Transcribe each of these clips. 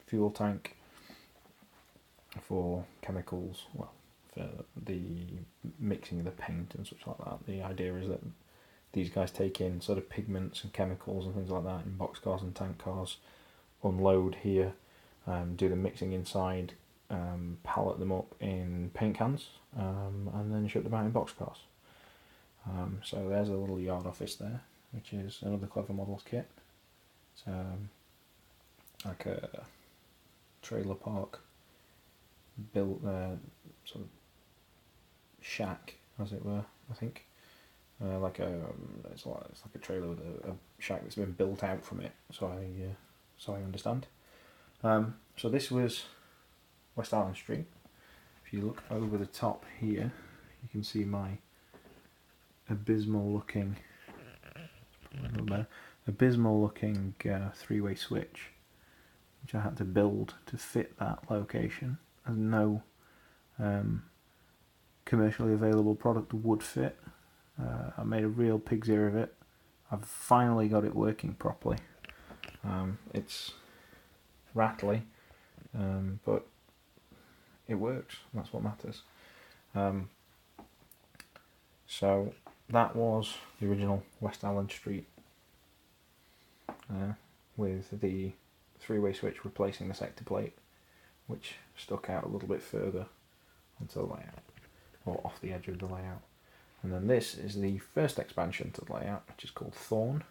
fuel tank for chemicals, well, for the mixing of the paint and such like that. The idea is that these guys take in sort of pigments and chemicals and things like that in boxcars and tank cars, unload here, do the mixing inside, pallet them up in paint cans, and then ship them out in boxcars. So there's a little yard office there, which is another Clever Models kit. It's like a trailer park built sort of shack, as it were, I think. It's like a trailer with a shack that's been built out from it. So I understand. So this was West Island Street. If you look over the top here, you can see my abysmal looking three-way switch, which I had to build to fit that location, as no commercially available product would fit. I made a real pig's ear of it. I've finally got it working properly. It's rattly, but it works. That's what matters. So that was the original West Island Street, with the three-way switch replacing the sector plate, which stuck out a little bit further onto the layout, or off the edge of the layout. And then this is the first expansion to the layout, which is called Thorn.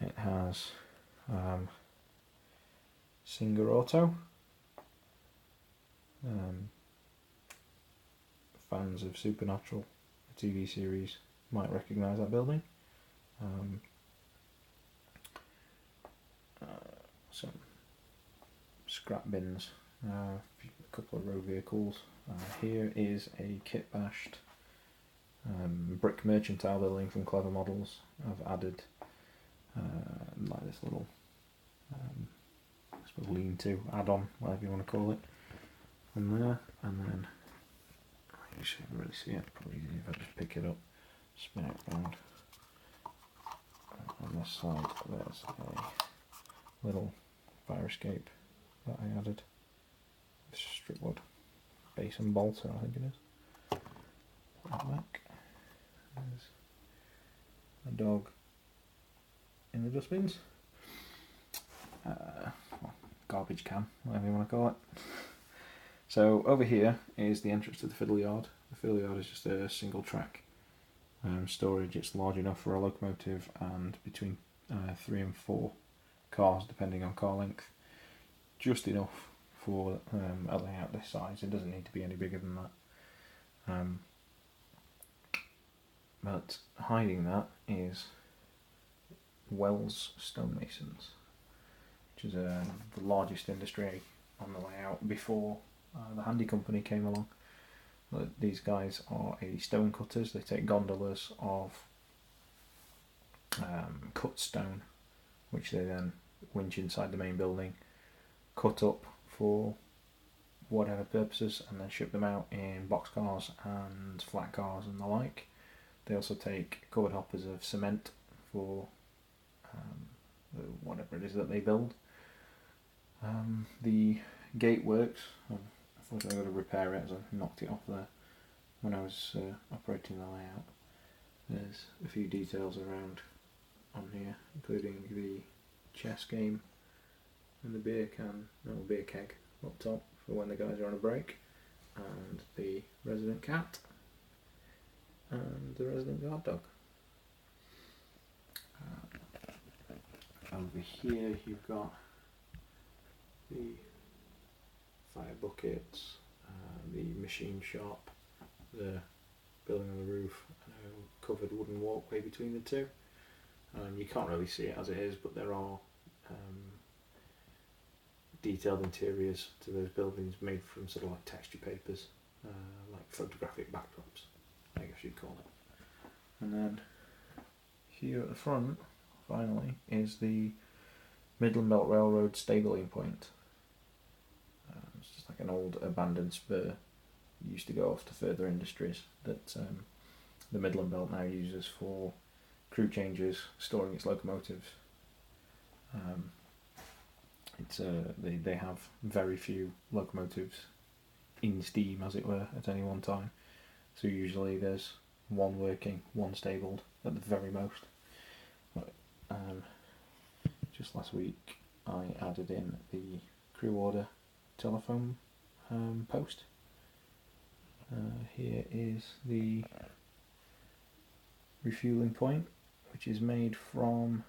It has Singer Auto. Fans of Supernatural, the TV series, might recognise that building. Some scrap bins, a couple of road vehicles. Here is a kit bashed brick mercantile building from Clever Models. I've added like this little I suppose lean-to add-on, whatever you want to call it, from there, and then you should really see it. Probably easy if I just pick it up, spin it round. On this side, there's a little fire escape that I added. It's strip wood, base and bolter, I think it is. Put that back. There's a dog in the dustbins. Garbage can, whatever you want to call it. So over here is the entrance to the fiddle yard. The fiddle yard is just a single track storage. It's large enough for a locomotive and between 3 and 4 cars, depending on car length. Just enough for a layout this size. It doesn't need to be any bigger than that. But hiding that is Wells stonemasons, which is the largest industry on the layout before the handy company came along. These guys are stone cutters. They take gondolas of cut stone, which they then winch inside the main building, cut up for whatever purposes, and then ship them out in boxcars and flat cars and the like. They also take covered hoppers of cement for whatever it is that they build. The gate works. Unfortunately, I've got to repair it as I knocked it off there when I was operating the layout. There's a few details around on here, including the chess game and the beer keg up top for when the guys are on a break, and the resident cat and the resident guard dog. Over here you've got the fire buckets, the machine shop, the building on the roof, and a covered wooden walkway between the two. You can't really see it as it is, but there are detailed interiors to those buildings made from sort of like texture papers, like photographic backdrops, I guess you'd call it. And then here at the front, finally, is the Midland Belt Railroad stabling point. It's just like an old abandoned spur. It used to go off to further industries that the Midland Belt now uses for crew changes, storing its locomotives. It's they have very few locomotives in steam, as it were, at any one time. So usually there's one working, one stabled at the very most. But, just last week I added in the crew order telephone post. Here is the refueling point, which is made from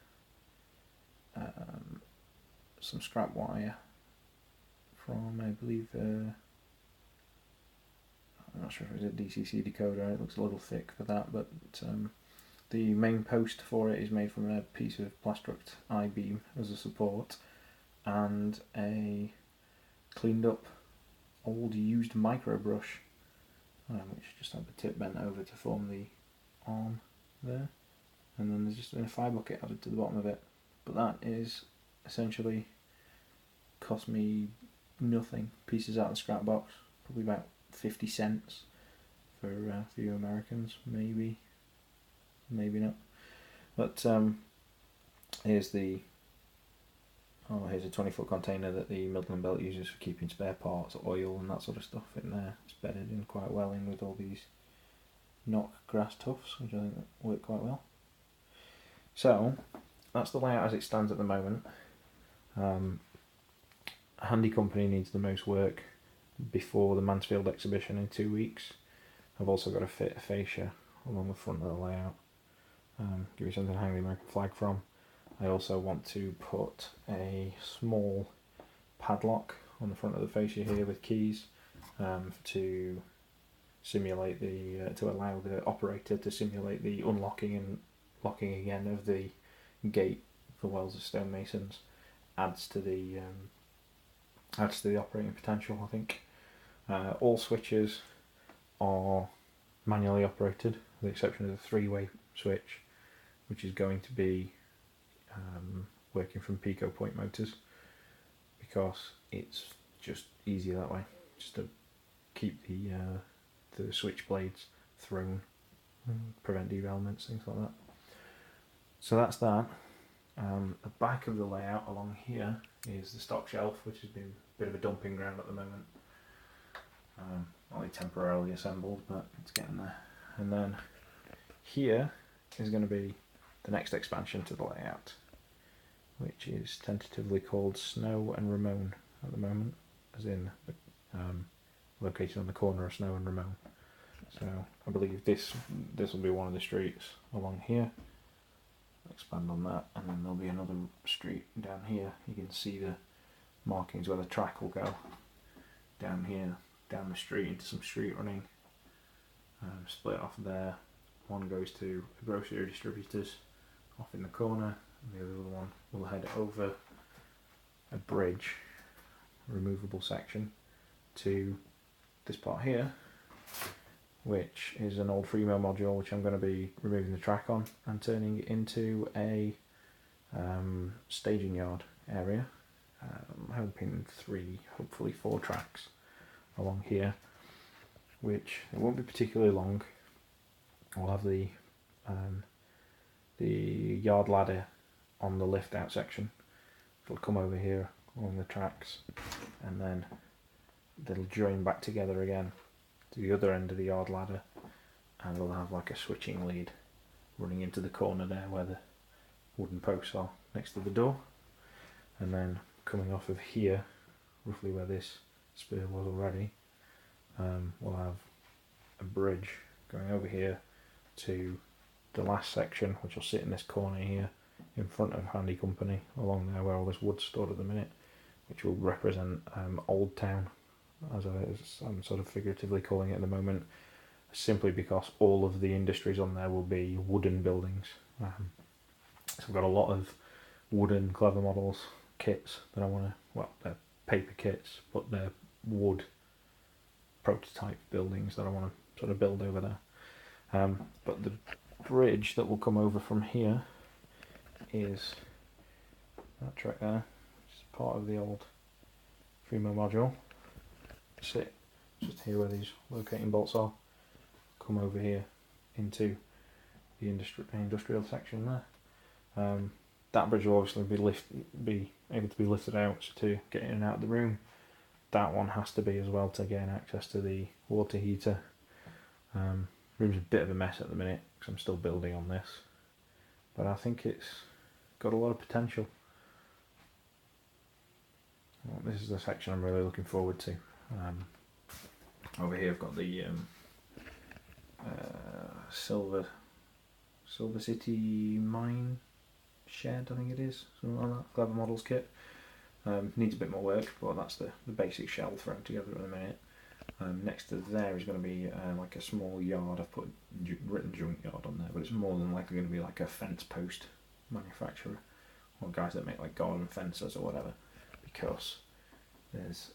some scrap wire from, I believe, I'm not sure if it was a DCC decoder. It looks a little thick for that, but the main post for it is made from a piece of plastruct I-beam as a support and a cleaned up old used micro brush, which just had the tip bent over to form the arm there, and then there's just been a fire bucket added to the bottom of it. But that is essentially cost me nothing. Pieces out of the scrap box, probably about 50 cents for you Americans, maybe not. But here's a 20-foot container that the Midland Belt uses for keeping spare parts, oil and that sort of stuff in there. It's bedded in quite well in with all these knock grass tufts, which I think work quite well. So that's the layout as it stands at the moment. Handy Company needs the most work before the Mansfield exhibition in 2 weeks. I've also got to fit a fascia along the front of the layout, give you something to hang the American flag from. I also want to put a small padlock on the front of the fascia here with keys to simulate to allow the operator to simulate the unlocking and locking again of the gate for Wells of Stonemasons. Adds to the operating potential, I think. All switches are manually operated, with the exception of the three-way switch, which is going to be working from Pico point motors, because it's just easier that way, just to keep the switch blades thrown, prevent derailments, things like that. So that's that. The back of the layout along here is the stock shelf, which has been a bit of a dumping ground at the moment. Only temporarily assembled, but it's getting there. And then here is going to be the next expansion to the layout, which is tentatively called Snow and Ramon at the moment, as in located on the corner of Snow and Ramon. So I believe this will be one of the streets along here. Expand on that, and then there'll be another street down here. You can see the markings where the track will go down here, down the street into some street running. Split off there. One goes to the grocery distributors off in the corner, and the other one will head over a bridge, removable section, to this part here, which is an old Freemo module, which I'm going to be removing the track on and turning it into a staging yard area. I'm hoping 3, hopefully 4 tracks along here, which it won't be particularly long. We'll have the yard ladder on the lift out section. It'll come over here along the tracks, and then they'll join back together again to the other end of the yard ladder, and we'll have like a switching lead running into the corner there where the wooden posts are next to the door, and then coming off of here, roughly where this spur was already, we'll have a bridge going over here to the last section, which will sit in this corner here in front of Handy Company, along there where all this wood's stored at the minute, which will represent Old Town, as I'm sort of figuratively calling it at the moment, simply because all of the industries on there will be wooden buildings. So I've got a lot of wooden clever models kits that I want to, well, they're paper kits, but they're wood prototype buildings that I want to sort of build over there. But the bridge that will come over from here is that track there, which is part of the old Freemo module. Sit just here where these locating bolts are, come over here into the industrial section there. that bridge will obviously be able to be lifted out to get in and out of the room. That one has to be as well to gain access to the water heater. Room's a bit of a mess at the minute because I'm still building on this, but I think it's got a lot of potential. Well, this is the section I'm really looking forward to. Over here I've got the Silver City mine shed, I think it is, something like that. Clever Models kit. Needs a bit more work, but that's the basic shell thrown together at the minute. Next to there is going to be like a small yard. I've put written junkyard on there, but it's more than likely going to be like a fence post manufacturer, or guys that make like garden fences or whatever, because there's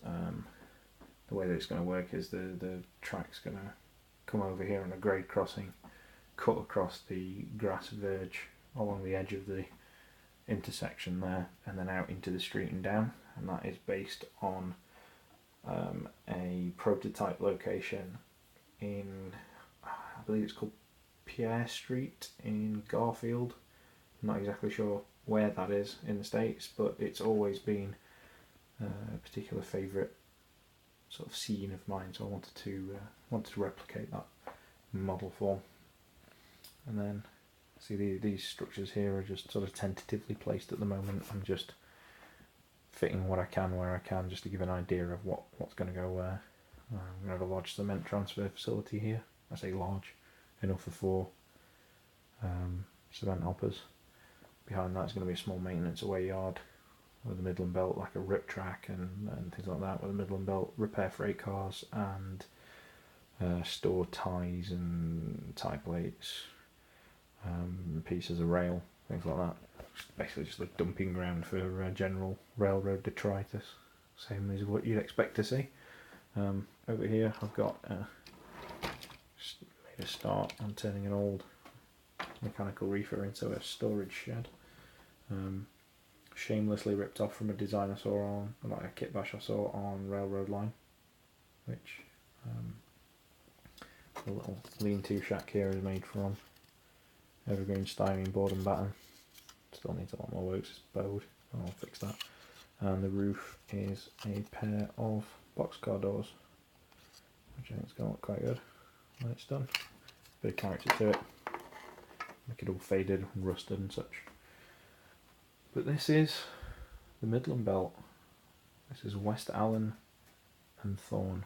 the way that it's going to work is the track's going to come over here on a grade crossing, cut across the grass verge along the edge of the intersection there, and then out into the street and down, and that is based on a prototype location in, I believe it's called Pierre Street in Garfield. I'm not exactly sure where that is in the States, but it's always been a particular favourite sort of scene of mine, so I wanted to replicate that model form. And then see these structures here are just sort of tentatively placed at the moment. I'm just fitting what I can where I can, just to give an idea of what's going to go where. I'm going to have a large cement transfer facility here. I say large, enough for 4 cement hoppers. Behind that is going to be a small maintenance away yard with the Midland Belt, like a rip track and things like that, with the Midland Belt repair freight cars and store ties and tie plates, pieces of rail, things like that. Basically just a dumping ground for general railroad detritus, same as what you'd expect to see. Over here I've got made a start on turning an old mechanical reefer into a storage shed. Shamelessly ripped off from a design I saw on, like a kit bash I saw on Railroad Line, which the little lean-to shack here is made from evergreen styrene board and batten. Still needs a lot more work, it's bowed, I'll fix that. And the roof is a pair of boxcar doors, which I think is going to look quite good when it's done. Bit of character to it, make it all faded and rusted and such. But this is the Midland Belt. This is West Allen and Thorn.